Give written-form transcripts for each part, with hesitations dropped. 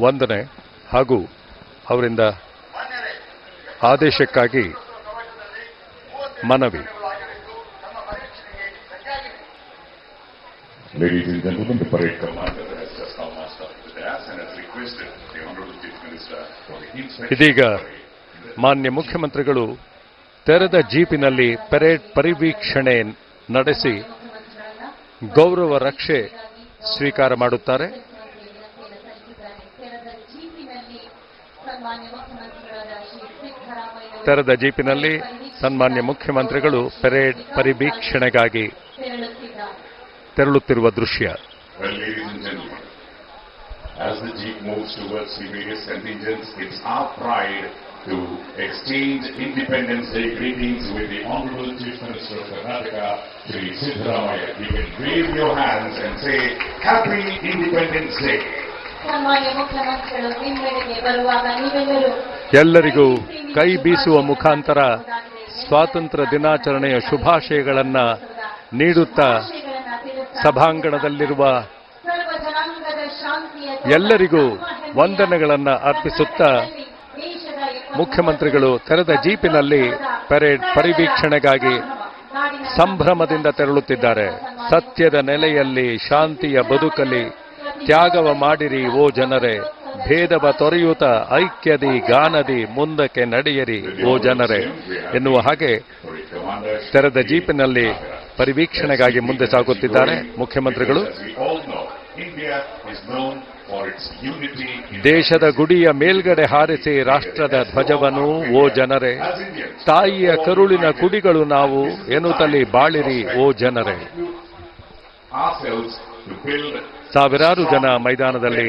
ವಂದನೆ ಹಾಗೂ ಅವರಿಂದ ಆದೇಶಕ್ಕಾಗಿ ಮನವಿ. Ladies and gentlemen, the parade commander has just now marched up to the dais and has requested the Honorable Chief Minister for the inspection. ಇದೀಗ ಮಾನ್ಯ ಮುಖ್ಯಮಂತ್ರಿಗಳು ತೆರೆದ ಜೀಪಿನಲ್ಲಿ ಪರೇಡ್ ಪರಿವೀಕ್ಷಣೆ ನಡೆಸಿ ಗೌರವ ರಕ್ಷೆ ಸ್ವೀಕಾರ ಮಾಡುತ್ತಾರೆ. ತೆರೆದ ಜೀಪಿನಲ್ಲಿ ಸನ್ಮಾನ್ಯ ಮುಖ್ಯಮಂತ್ರಿಗಳು ಪರೇಡ್ ಪರಿವೀಕ್ಷಣೆಗಾಗಿ ತೆರಳುತ್ತಿರುವ ದೃಶ್ಯ. Well, ladies and gentlemen, as the jeep moves towards the various contingents, it's our pride to exchange Independence Day greetings with the Honorable Chief Minister of Karnataka, Shri Siddaramaiah. You can wave your hands and say, Happy Independence Day. ಎಲ್ಲರಿಗೂ ಕೈ ಬೀಸುವ ಮುಖಾಂತರ ಸ್ವಾತಂತ್ರ್ಯ ದಿನಾಚರಣೆಯ ಶುಭಾಶಯಗಳನ್ನು ನೀಡುತ್ತಾ ಸಭಾಂಗಣದಲ್ಲಿರುವ ಎಲ್ಲರಿಗೂ ವಂದನೆಗಳನ್ನು ಅರ್ಪಿಸುತ್ತಾ ಮುಖ್ಯಮಂತ್ರಿಗಳು ತೆರೆದ ಜೀಪಿನಲ್ಲಿ ಪರೇಡ್ ಪರಿವೀಕ್ಷಣೆಗಾಗಿ ಸಂಭ್ರಮದಿಂದ ತೆರಳುತ್ತಿದ್ದಾರೆ. ಸತ್ಯದ ನೆಲೆಯಲ್ಲಿ ಶಾಂತಿಯ ಬದುಕಲಿ, ತ್ಯಾಗವ ಮಾಡಿರಿ ಓ ಜನರೇ, ಭೇದವ ತೊರೆಯುತ್ತ ಐಕ್ಯದಿ ಗಾನದಿ ಮುಂದಕ್ಕೆ ನಡೆಯಿರಿ ಓ ಜನರೇ ಎನ್ನುವ ಹಾಗೆ ತೆರೆದ ಜೀಪಿನಲ್ಲಿ ಪರಿವೀಕ್ಷಣೆಗಾಗಿ ಮುಂದೆ ಸಾಗುತ್ತಿದ್ದಾರೆ ಮುಖ್ಯಮಂತ್ರಿಗಳು. ದೇಶದ ಗುಡಿಯ ಮೇಲ್ಗಡೆ ಹಾರಿಸಿ ರಾಷ್ಟ್ರದ ಧ್ವಜವನ್ನು ಓ ಜನರೇ, ತಾಯಿಯ ಕರುಳಿನ ಕುಡಿಗಳು ನಾವು ಎನ್ನುತ್ತಲಿ ಬಾಳಿರಿ ಓ ಜನರೇ. ಸಾವಿರಾರು ಜನ ಮೈದಾನದಲ್ಲಿ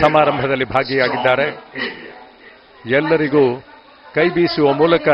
ಸಮಾರಂಭದಲ್ಲಿ ಭಾಗಿಯಾಗಿದ್ದಾರೆ. ಎಲ್ಲರಿಗೂ ಕೈ ಬೀಸುವ ಮೂಲಕ